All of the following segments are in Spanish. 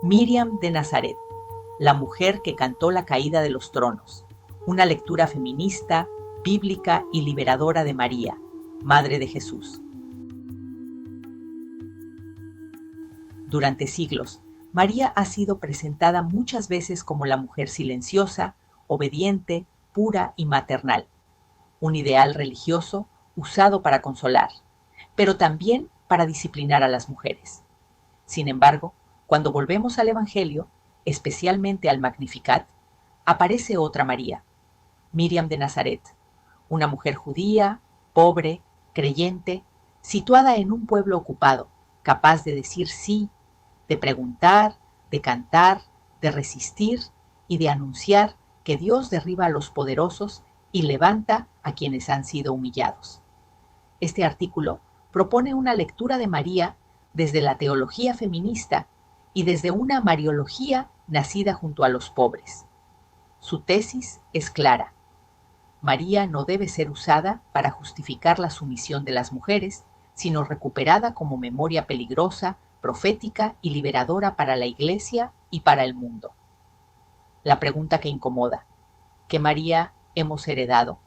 Miriam de Nazaret, la mujer que cantó la caída de los tronos, una lectura feminista, bíblica y liberadora de María, Madre de Jesús. Durante siglos, María ha sido presentada muchas veces como la mujer silenciosa, obediente, pura y maternal, un ideal religioso usado para consolar, pero también para disciplinar a las mujeres. Sin embargo, cuando volvemos al Evangelio, especialmente al Magnificat, aparece otra María, Miriam de Nazaret, una mujer judía, pobre, creyente, situada en un pueblo ocupado, capaz de decir sí, de preguntar, de cantar, de resistir y de anunciar que Dios derriba a los poderosos y levanta a quienes han sido humillados. Este artículo propone una lectura de María desde la teología feminista y desde una mariología nacida junto a los pobres. Su tesis es clara. María no debe ser usada para justificar la sumisión de las mujeres, sino recuperada como memoria peligrosa, profética y liberadora para la Iglesia y para el mundo. La pregunta que incomoda: ¿qué María hemos heredado?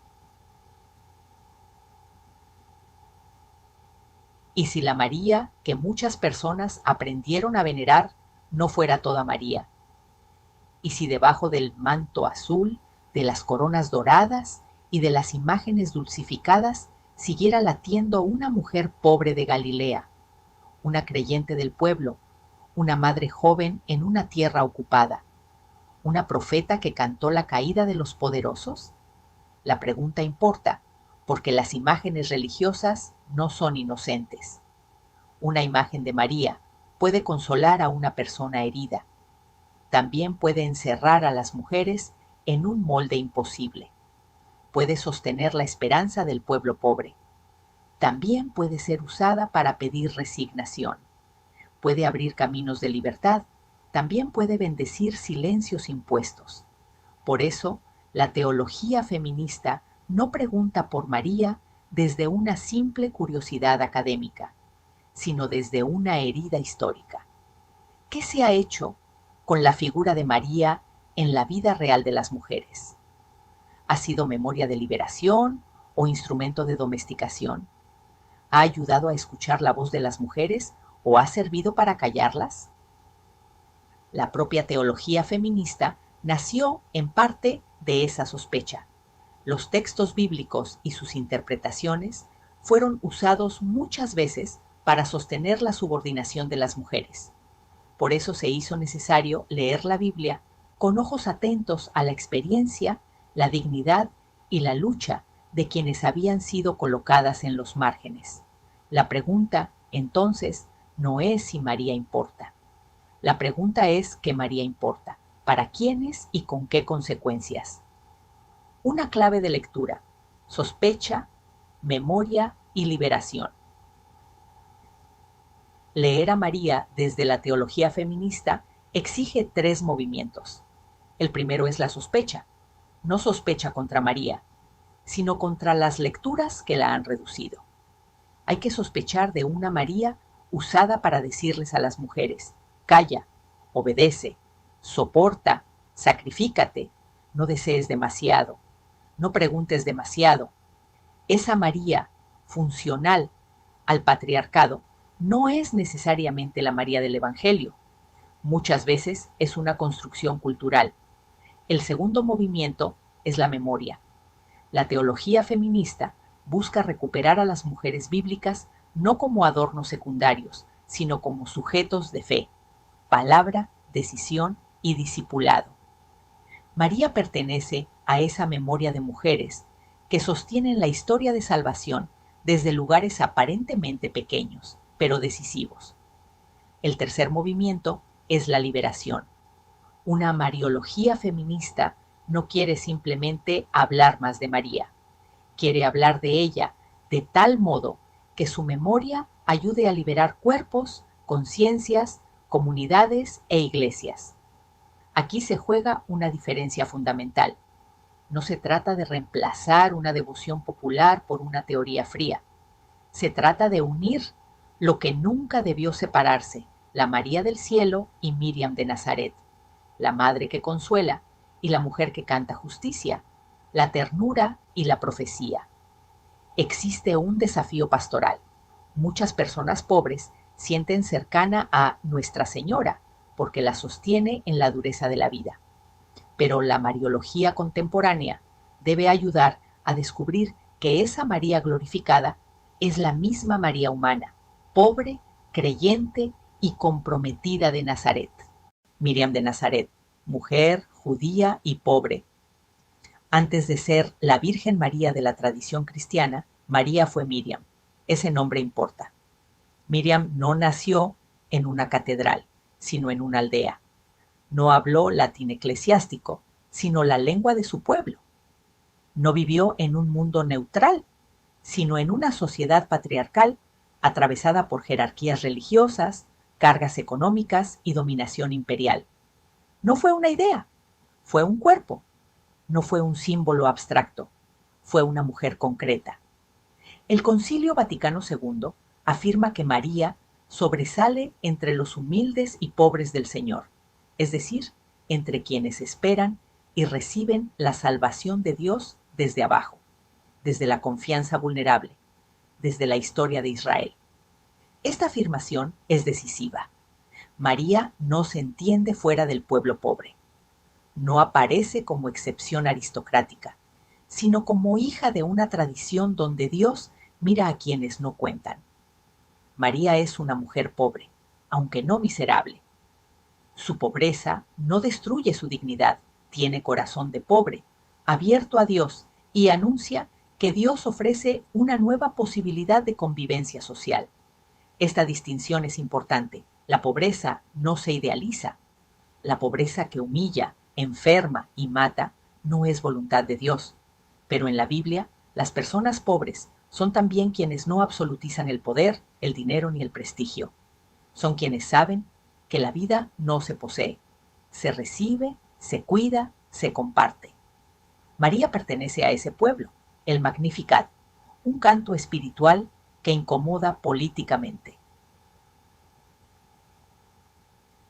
¿Y si la María que muchas personas aprendieron a venerar no fuera toda María? ¿Y si debajo del manto azul, de las coronas doradas y de las imágenes dulcificadas siguiera latiendo una mujer pobre de Galilea, una creyente del pueblo, una madre joven en una tierra ocupada, una profeta que cantó la caída de los poderosos? La pregunta importa, porque las imágenes religiosas no son inocentes. Una imagen de María puede consolar a una persona herida. También puede encerrar a las mujeres en un molde imposible. Puede sostener la esperanza del pueblo pobre. También puede ser usada para pedir resignación. Puede abrir caminos de libertad. También puede bendecir silencios impuestos. Por eso, la teología feminista no pregunta por María desde una simple curiosidad académica, sino desde una herida histórica. ¿Qué se ha hecho con la figura de María en la vida real de las mujeres? ¿Ha sido memoria de liberación o instrumento de domesticación? ¿Ha ayudado a escuchar la voz de las mujeres o ha servido para callarlas? La propia teología feminista nació en parte de esa sospecha. Los textos bíblicos y sus interpretaciones fueron usados muchas veces para sostener la subordinación de las mujeres. Por eso se hizo necesario leer la Biblia con ojos atentos a la experiencia, la dignidad y la lucha de quienes habían sido colocadas en los márgenes. La pregunta, entonces, no es si María importa. La pregunta es qué María importa, para quiénes y con qué consecuencias. Una clave de lectura: sospecha, memoria y liberación. Leer a María desde la teología feminista exige 3 movimientos. El primero es la sospecha. No sospecha contra María, sino contra las lecturas que la han reducido. Hay que sospechar de una María usada para decirles a las mujeres: calla, obedece, soporta, sacrifícate, no desees demasiado, no preguntes demasiado. Esa María funcional al patriarcado no es necesariamente la María del Evangelio. Muchas veces es una construcción cultural. El segundo movimiento es la memoria. La teología feminista busca recuperar a las mujeres bíblicas no como adornos secundarios, sino como sujetos de fe, palabra, decisión y discipulado. María pertenece a esa memoria de mujeres que sostienen la historia de salvación desde lugares aparentemente pequeños, pero decisivos. El tercer movimiento es la liberación. Una mariología feminista no quiere simplemente hablar más de María, quiere hablar de ella de tal modo que su memoria ayude a liberar cuerpos, conciencias, comunidades e iglesias. Aquí se juega una diferencia fundamental. No se trata de reemplazar una devoción popular por una teoría fría. Se trata de unir lo que nunca debió separarse, la María del Cielo y Miriam de Nazaret, la madre que consuela y la mujer que canta justicia, la ternura y la profecía. Existe un desafío pastoral. Muchas personas pobres sienten cercana a Nuestra Señora porque la sostiene en la dureza de la vida. Pero la mariología contemporánea debe ayudar a descubrir que esa María glorificada es la misma María humana, pobre, creyente y comprometida de Nazaret. Miriam de Nazaret, mujer, judía y pobre. Antes de ser la Virgen María de la tradición cristiana, María fue Miriam. Ese nombre importa. Miriam no nació en una catedral, sino en una aldea. No habló latín eclesiástico, sino la lengua de su pueblo. No vivió en un mundo neutral, sino en una sociedad patriarcal atravesada por jerarquías religiosas, cargas económicas y dominación imperial. No fue una idea, fue un cuerpo. No fue un símbolo abstracto, fue una mujer concreta. El Concilio Vaticano II afirma que María sobresale entre los humildes y pobres del Señor, es decir, entre quienes esperan y reciben la salvación de Dios desde abajo, desde la confianza vulnerable, desde la historia de Israel. Esta afirmación es decisiva. María no se entiende fuera del pueblo pobre. No aparece como excepción aristocrática, sino como hija de una tradición donde Dios mira a quienes no cuentan. María es una mujer pobre, aunque no miserable. Su pobreza no destruye su dignidad, tiene corazón de pobre, abierto a Dios y anuncia que Dios ofrece una nueva posibilidad de convivencia social. Esta distinción es importante. La pobreza no se idealiza. La pobreza que humilla, enferma y mata no es voluntad de Dios. Pero en la Biblia, las personas pobres son también quienes no absolutizan el poder, el dinero ni el prestigio. Son quienes saben que la vida no se posee, se recibe, se cuida, se comparte. María pertenece a ese pueblo, el Magnificat, un canto espiritual que incomoda políticamente.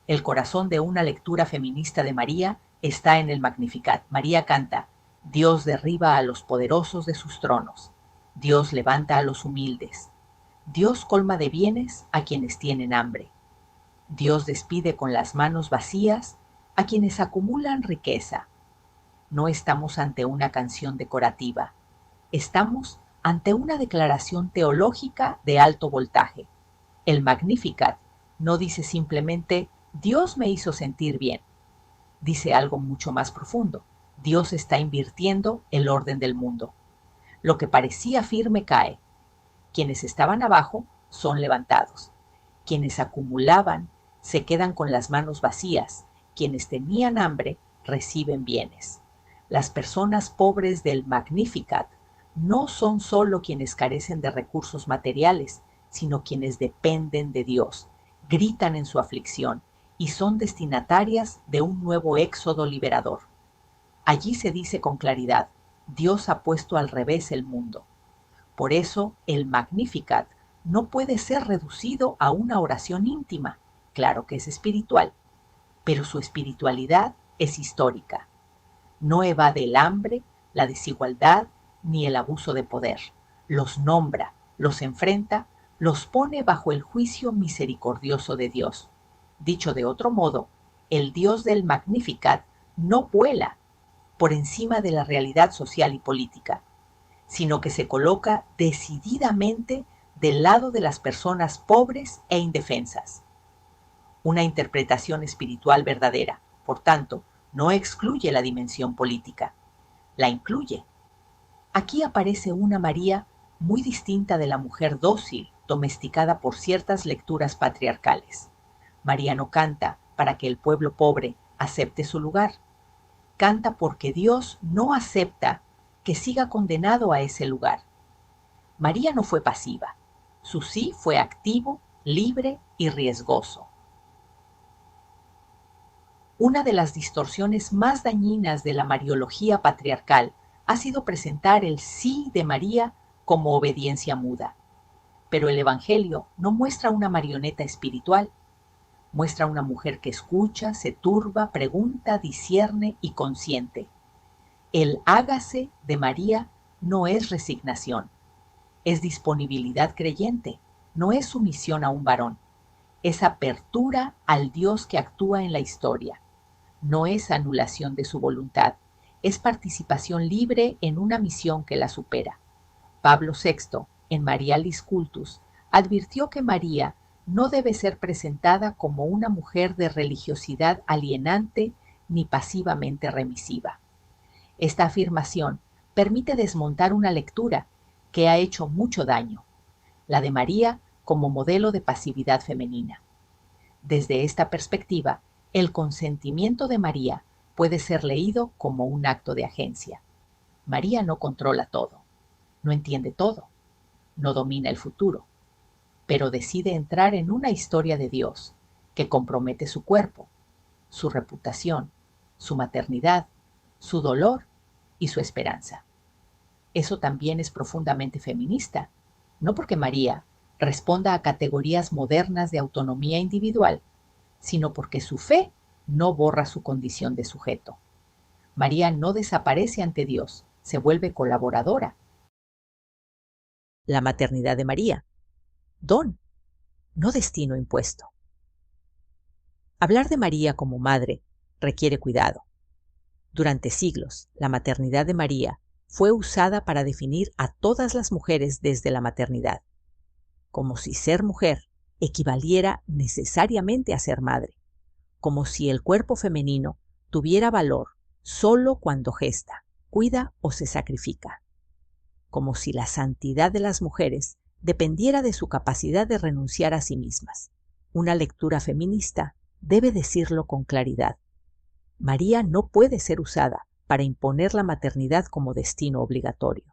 El corazón de una lectura feminista de María está en el Magnificat. María canta: Dios derriba a los poderosos de sus tronos, Dios levanta a los humildes, Dios colma de bienes a quienes tienen hambre, Dios despide con las manos vacías a quienes acumulan riqueza. No estamos ante una canción decorativa, estamos ante una declaración teológica de alto voltaje. El Magnificat no dice simplemente Dios me hizo sentir bien, dice algo mucho más profundo. Dios está invirtiendo el orden del mundo. Lo que parecía firme cae. Quienes estaban abajo son levantados. Quienes acumulaban se quedan con las manos vacías. Quienes tenían hambre reciben bienes. Las personas pobres del Magnificat no son solo quienes carecen de recursos materiales, sino quienes dependen de Dios, gritan en su aflicción y son destinatarias de un nuevo éxodo liberador. Allí se dice con claridad: Dios ha puesto al revés el mundo. Por eso el Magnificat no puede ser reducido a una oración íntima. Claro que es espiritual, pero su espiritualidad es histórica. No evade el hambre, la desigualdad ni el abuso de poder. Los nombra, los enfrenta, los pone bajo el juicio misericordioso de Dios. Dicho de otro modo, el Dios del Magnificat no vuela por encima de la realidad social y política, sino que se coloca decididamente del lado de las personas pobres e indefensas. Una interpretación espiritual verdadera, por tanto, no excluye la dimensión política, la incluye. Aquí aparece una María muy distinta de la mujer dócil, domesticada por ciertas lecturas patriarcales. María no canta para que el pueblo pobre acepte su lugar. Canta porque Dios no acepta que siga condenado a ese lugar. María no fue pasiva. Su sí fue activo, libre y riesgoso. Una de las distorsiones más dañinas de la mariología patriarcal ha sido presentar el sí de María como obediencia muda. Pero el Evangelio no muestra una marioneta espiritual. Muestra una mujer que escucha, se turba, pregunta, discierne y consiente. El hágase de María no es resignación, es disponibilidad creyente, no es sumisión a un varón, es apertura al Dios que actúa en la historia, no es anulación de su voluntad, es participación libre en una misión que la supera. Pablo VI, en Marialis Cultus, advirtió que María no debe ser presentada como una mujer de religiosidad alienante ni pasivamente remisiva. Esta afirmación permite desmontar una lectura que ha hecho mucho daño, la de María como modelo de pasividad femenina. Desde esta perspectiva, el consentimiento de María puede ser leído como un acto de agencia. María no controla todo, no entiende todo, no domina el futuro, pero decide entrar en una historia de Dios que compromete su cuerpo, su reputación, su maternidad, su dolor y su esperanza. Eso también es profundamente feminista, no porque María responda a categorías modernas de autonomía individual, sino porque su fe no borra su condición de sujeto. María no desaparece ante Dios, se vuelve colaboradora. La maternidad de María, don, no destino impuesto. Hablar de María como madre requiere cuidado. Durante siglos, la maternidad de María fue usada para definir a todas las mujeres desde la maternidad, como si ser mujer equivaliera necesariamente a ser madre, como si el cuerpo femenino tuviera valor solo cuando gesta, cuida o se sacrifica, como si la santidad de las mujeres dependiera de su capacidad de renunciar a sí mismas. Una lectura feminista debe decirlo con claridad. María no puede ser usada para imponer la maternidad como destino obligatorio.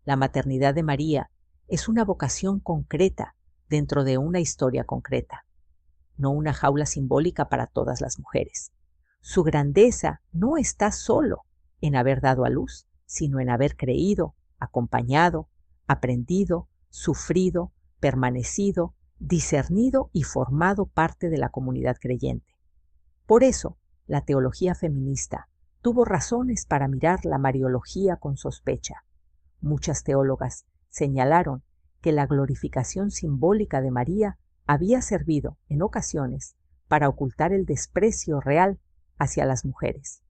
La maternidad de María es una vocación concreta dentro de una historia concreta, no una jaula simbólica para todas las mujeres. Su grandeza no está solo en haber dado a luz, sino en haber creído, acompañado, aprendido, sufrido, permanecido, discernido y formado parte de la comunidad creyente. Por eso, la teología feminista tuvo razones para mirar la mariología con sospecha. Muchas teólogas señalaron que la glorificación simbólica de María había servido, en ocasiones, para ocultar el desprecio real hacia las mujeres.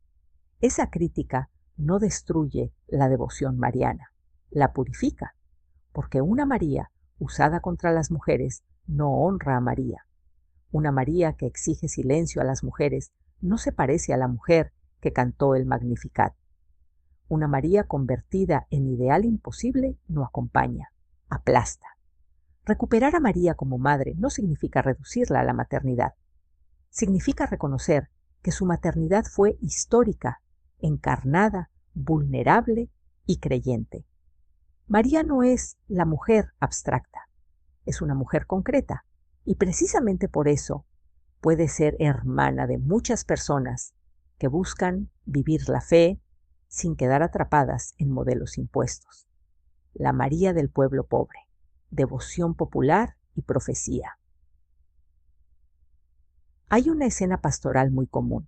Esa crítica no destruye la devoción mariana, la purifica, porque una María usada contra las mujeres no honra a María. Una María que exige silencio a las mujeres no se parece a la mujer que cantó el Magnificat. Una María convertida en ideal imposible no acompaña, aplasta. Recuperar a María como madre no significa reducirla a la maternidad. Significa reconocer que su maternidad fue histórica, encarnada, vulnerable y creyente. María no es la mujer abstracta, es una mujer concreta, y precisamente por eso puede ser hermana de muchas personas que buscan vivir la fe sin quedar atrapadas en modelos impuestos. La María del pueblo pobre, devoción popular y profecía. Hay una escena pastoral muy común.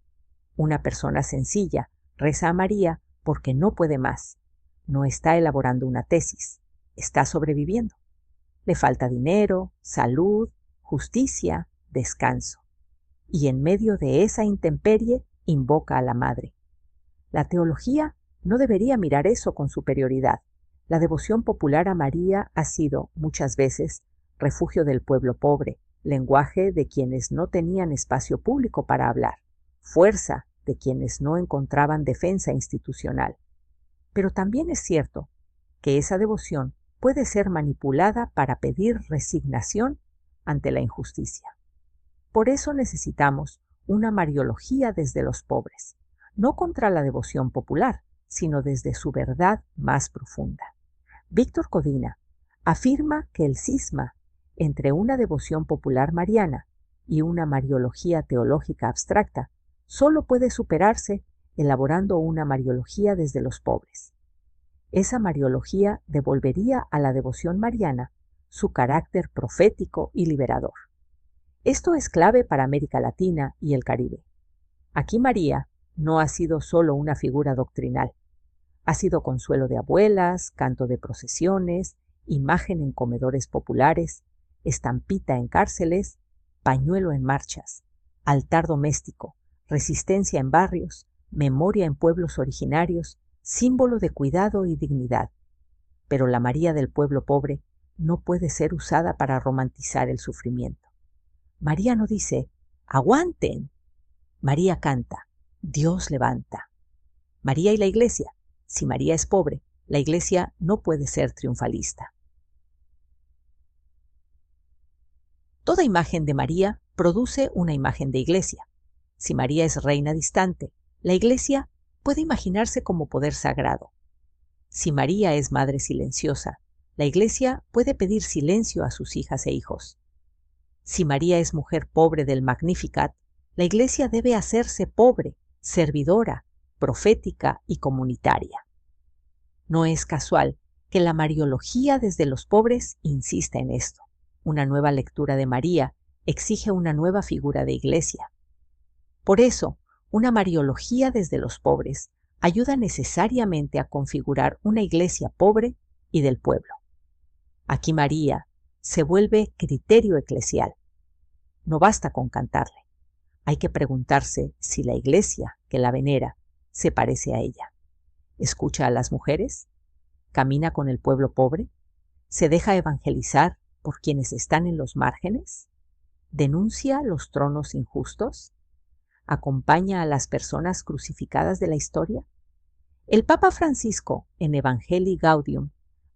Una persona sencilla reza a María porque no puede más. No está elaborando una tesis, está sobreviviendo. Le falta dinero, salud, justicia, descanso. Y en medio de esa intemperie invoca a la Madre. La teología no debería mirar eso con superioridad. La devoción popular a María ha sido, muchas veces, refugio del pueblo pobre, lenguaje de quienes no tenían espacio público para hablar, fuerza de quienes no encontraban defensa institucional. Pero también es cierto que esa devoción puede ser manipulada para pedir resignación ante la injusticia. Por eso necesitamos una mariología desde los pobres, no contra la devoción popular, sino desde su verdad más profunda. Víctor Codina afirma que el cisma entre una devoción popular mariana y una mariología teológica abstracta solo puede superarse elaborando una mariología desde los pobres. Esa mariología devolvería a la devoción mariana su carácter profético y liberador. Esto es clave para América Latina y el Caribe. Aquí María no ha sido solo una figura doctrinal, ha sido consuelo de abuelas, canto de procesiones, imagen en comedores populares, estampita en cárceles, pañuelo en marchas, altar doméstico, resistencia en barrios, memoria en pueblos originarios, símbolo de cuidado y dignidad. Pero la María del pueblo pobre no puede ser usada para romantizar el sufrimiento. María no dice, ¡aguanten! María canta, Dios levanta. María y la Iglesia. Si María es pobre, la Iglesia no puede ser triunfalista. Toda imagen de María produce una imagen de Iglesia. Si María es reina distante, la Iglesia puede imaginarse como poder sagrado. Si María es madre silenciosa, la Iglesia puede pedir silencio a sus hijas e hijos. Si María es mujer pobre del Magnificat, la Iglesia debe hacerse pobre, servidora, profética y comunitaria. No es casual que la Mariología desde los pobres insista en esto. Una nueva lectura de María exige una nueva figura de Iglesia. Por eso, una Mariología desde los pobres ayuda necesariamente a configurar una Iglesia pobre y del pueblo. Aquí María se vuelve criterio eclesial. No basta con cantarle. Hay que preguntarse si la Iglesia que la venera se parece a ella. ¿Escucha a las mujeres? ¿Camina con el pueblo pobre? ¿Se deja evangelizar por quienes están en los márgenes? ¿Denuncia los tronos injustos? ¿Acompaña a las personas crucificadas de la historia? El Papa Francisco, en Evangelii Gaudium,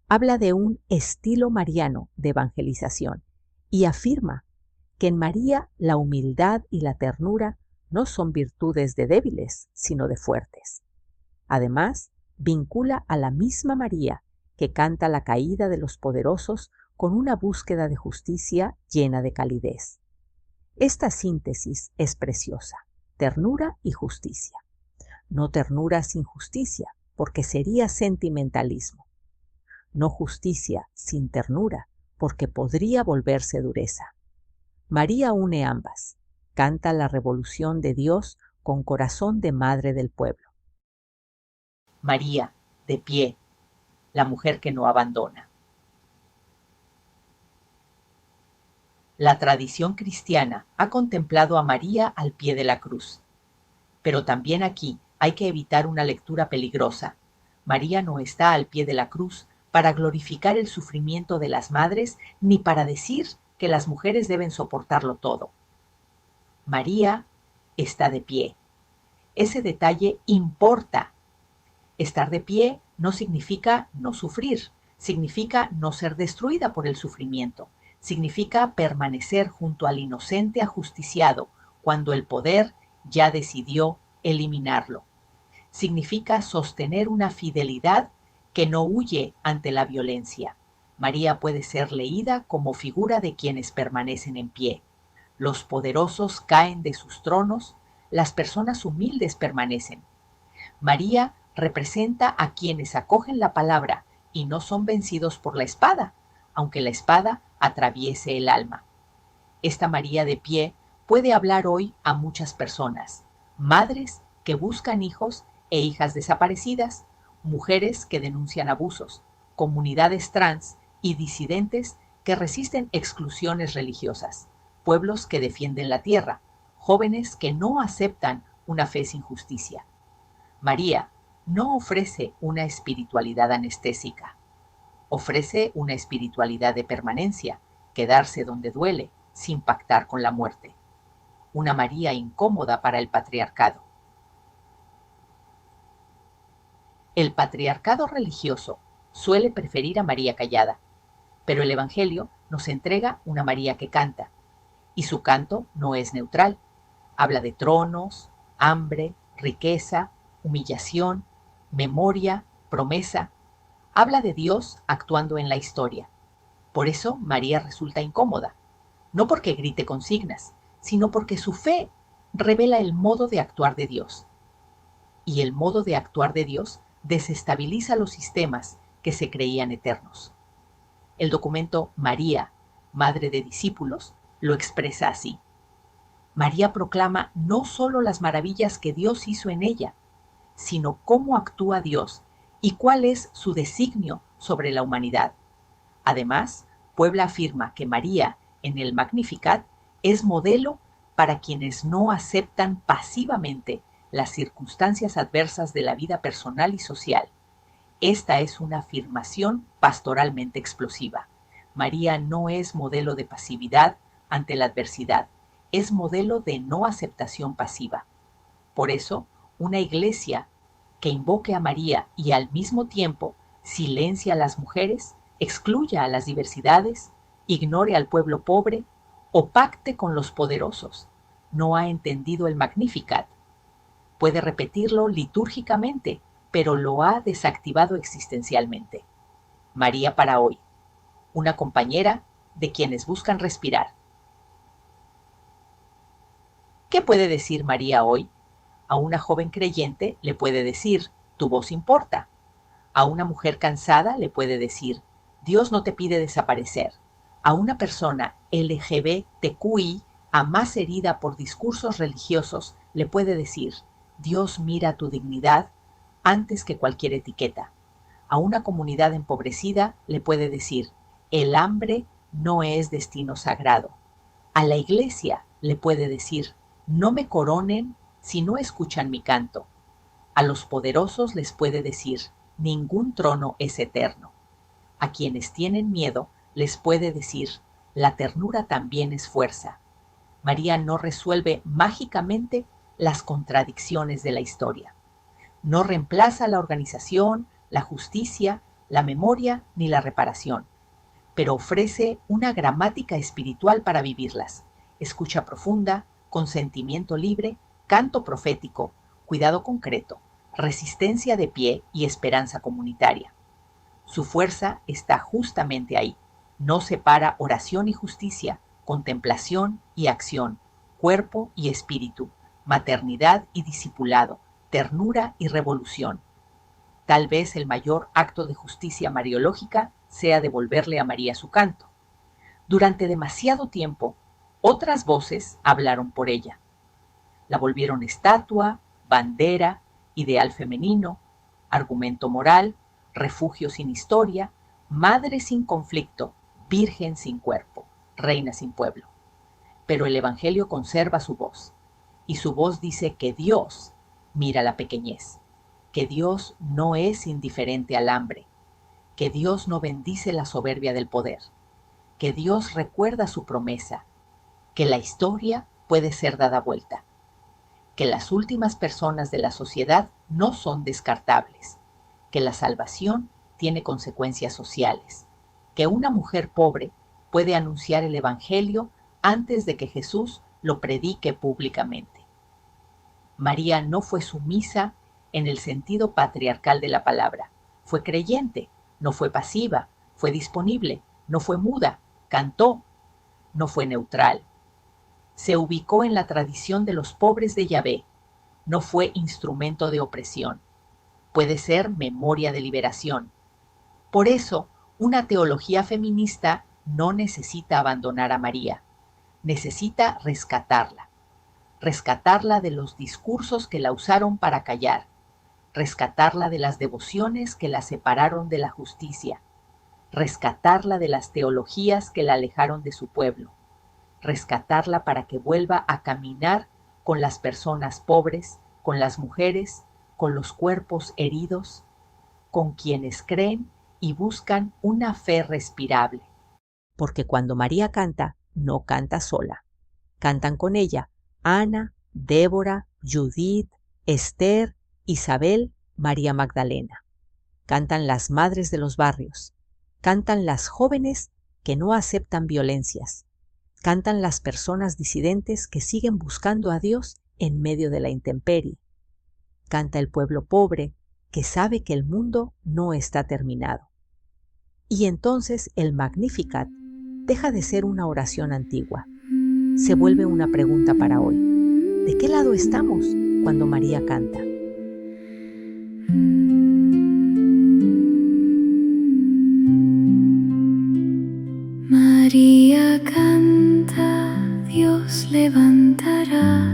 habla de un estilo mariano de evangelización y afirma que en María la humildad y la ternura no son virtudes de débiles, sino de fuertes. Además, vincula a la misma María que canta la caída de los poderosos con una búsqueda de justicia llena de calidez. Esta síntesis es preciosa, ternura y justicia. No ternura sin justicia, porque sería sentimentalismo. No justicia sin ternura, porque podría volverse dureza. María une ambas, canta la revolución de Dios con corazón de madre del pueblo. María, de pie, la mujer que no abandona. La tradición cristiana ha contemplado a María al pie de la cruz. Pero también aquí hay que evitar una lectura peligrosa. María no está al pie de la cruz para glorificar el sufrimiento de las madres ni para decir que las mujeres deben soportarlo todo. María está de pie. Ese detalle importa. Estar de pie no significa no sufrir, significa no ser destruida por el sufrimiento, significa permanecer junto al inocente ajusticiado cuando el poder ya decidió eliminarlo. Significa sostener una fidelidad que no huye ante la violencia. María puede ser leída como figura de quienes permanecen en pie. Los poderosos caen de sus tronos, las personas humildes permanecen. María representa a quienes acogen la palabra y no son vencidos por la espada, aunque la espada atraviese el alma. Esta María de pie puede hablar hoy a muchas personas, madres que buscan hijos e hijas desaparecidas, mujeres que denuncian abusos, comunidades trans y disidentes que resisten exclusiones religiosas, pueblos que defienden la tierra, jóvenes que no aceptan una fe sin justicia. María no ofrece una espiritualidad anestésica, ofrece una espiritualidad de permanencia, quedarse donde duele, sin pactar con la muerte. Una María incómoda para el patriarcado. El patriarcado religioso suele preferir a María callada, pero el Evangelio nos entrega una María que canta, y su canto no es neutral. Habla de tronos, hambre, riqueza, humillación, memoria, promesa. Habla de Dios actuando en la historia. Por eso María resulta incómoda, no porque grite consignas, sino porque su fe revela el modo de actuar de Dios. Y el modo de actuar de Dios desestabiliza los sistemas que se creían eternos. El documento María, Madre de Discípulos, lo expresa así. María proclama no solo las maravillas que Dios hizo en ella, sino cómo actúa Dios y cuál es su designio sobre la humanidad. Además, Puebla afirma que María, en el Magnificat, es modelo para quienes no aceptan pasivamente las circunstancias adversas de la vida personal y social. Esta es una afirmación pastoralmente explosiva. María no es modelo de pasividad ante la adversidad, es modelo de no aceptación pasiva. Por eso, una iglesia que invoque a María y al mismo tiempo silencia a las mujeres, excluya a las diversidades, ignore al pueblo pobre o pacte con los poderosos, no ha entendido el Magnificat. Puede repetirlo litúrgicamente, pero lo ha desactivado existencialmente. María para hoy, una compañera de quienes buscan respirar. ¿Qué puede decir María hoy? A una joven creyente le puede decir, tu voz importa. A una mujer cansada le puede decir, Dios no te pide desaparecer. A una persona LGBTQI, a más herida por discursos religiosos, le puede decir, Dios mira tu dignidad antes que cualquier etiqueta. A una comunidad empobrecida le puede decir, el hambre no es destino sagrado. A la iglesia le puede decir, no me coronen si no escuchan mi canto. A los poderosos les puede decir, ningún trono es eterno. A quienes tienen miedo les puede decir, la ternura también es fuerza. María no resuelve mágicamente las contradicciones de la historia. No reemplaza la organización, la justicia, la memoria ni la reparación, pero ofrece una gramática espiritual para vivirlas. Escucha profunda, consentimiento libre, canto profético, cuidado concreto, resistencia de pie y esperanza comunitaria. Su fuerza está justamente ahí. No separa oración y justicia, contemplación y acción, cuerpo y espíritu, maternidad y discipulado, ternura y revolución. Tal vez el mayor acto de justicia mariológica sea devolverle a María su canto. Durante demasiado tiempo, otras voces hablaron por ella. La volvieron estatua, bandera, ideal femenino, argumento moral, refugio sin historia, madre sin conflicto, virgen sin cuerpo, reina sin pueblo. Pero el Evangelio conserva su voz, y su voz dice que Dios mira la pequeñez, que Dios no es indiferente al hambre, que Dios no bendice la soberbia del poder, que Dios recuerda su promesa, que la historia puede ser dada vuelta, que las últimas personas de la sociedad no son descartables, que la salvación tiene consecuencias sociales, que una mujer pobre puede anunciar el Evangelio antes de que Jesús lo predique públicamente. María no fue sumisa en el sentido patriarcal de la palabra, fue creyente, no fue pasiva, fue disponible, no fue muda, cantó, no fue neutral. Se ubicó en la tradición de los pobres de Yahvé, no fue instrumento de opresión. Puede ser memoria de liberación. Por eso, una teología feminista no necesita abandonar a María, necesita rescatarla de los discursos que la usaron para callar, rescatarla de las devociones que la separaron de la justicia, rescatarla de las teologías que la alejaron de su pueblo, rescatarla para que vuelva a caminar con las personas pobres, con las mujeres, con los cuerpos heridos, con quienes creen y buscan una fe respirable. Porque cuando María canta, no canta sola. Cantan con ella Ana, Débora, Judith, Esther, Isabel, María Magdalena. Cantan las madres de los barrios. Cantan las jóvenes que no aceptan violencias. Cantan las personas disidentes que siguen buscando a Dios en medio de la intemperie. Canta el pueblo pobre que sabe que el mundo no está terminado. Y entonces el Magnificat deja de ser una oración antigua. Se vuelve una pregunta para hoy. ¿De qué lado estamos cuando María canta? María canta. Dios levantará.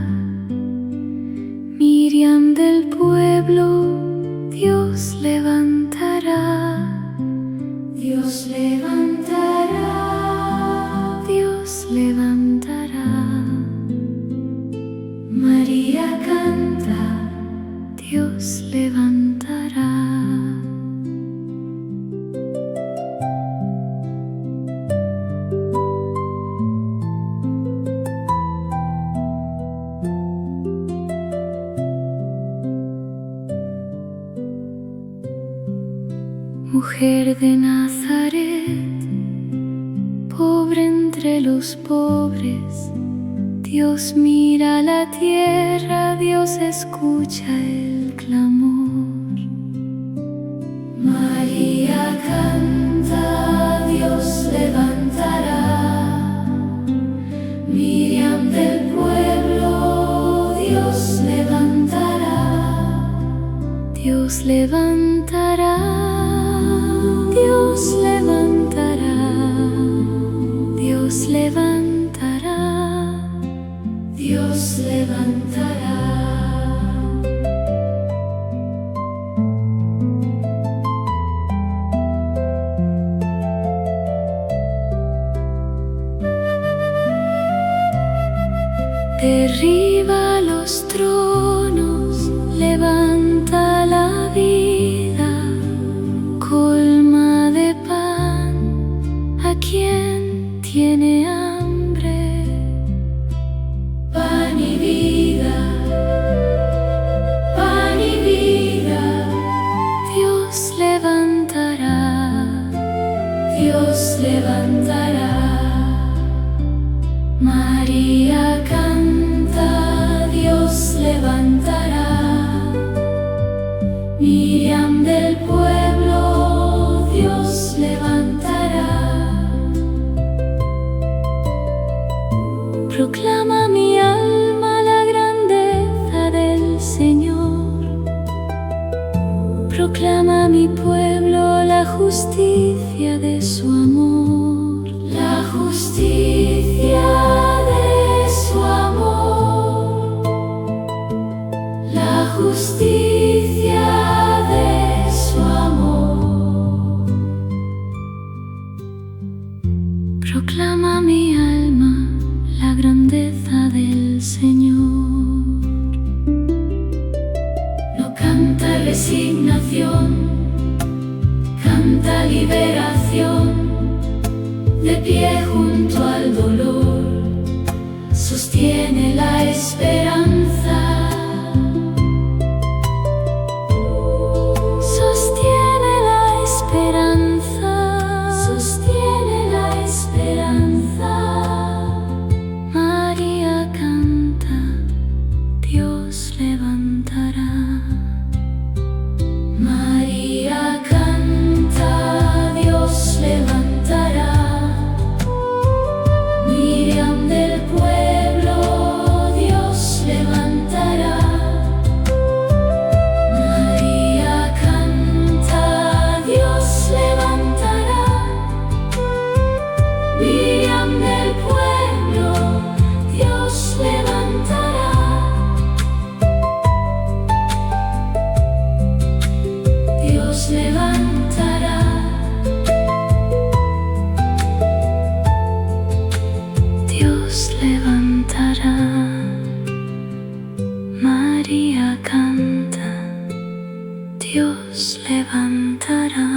Miriam del pueblo, Dios levantará. Dios levantará, Dios levantará. María canta, Dios levantará. Mujer de Nazaret, pobre entre los pobres, Dios mira la tierra, Dios escucha el clamor. María canta, Dios levantará. Miriam del pueblo, Dios levantará. Dios levantará. Dios levantará, Dios levantará, Dios levantará. Derriba los tronos, levanta la vida, colma de pan a quien tiene hambre. Pan y vida, pan y vida, Dios levantará, Dios levantará. María canta, Dios levantará. Miriam del pueblo, Dios levantará. Proclama mi alma la grandeza del Señor. Proclama mi pueblo la justicia de su amor. La justicia de su amor. La justicia de su amor. Proclama mi alma la grandeza del Señor. No canta resignación, canta liberación. De pie junto al dolor, sostiene la esperanza. Sostiene la esperanza, sostiene la esperanza. María canta, Dios levantará. María canta, Dios levantará. Miriam del pueblo, Dios levantará. María canta, Dios levantará. Miriam del pueblo, Dios levantará. Dios levantará. Dios levantará. María canta, Dios levantará.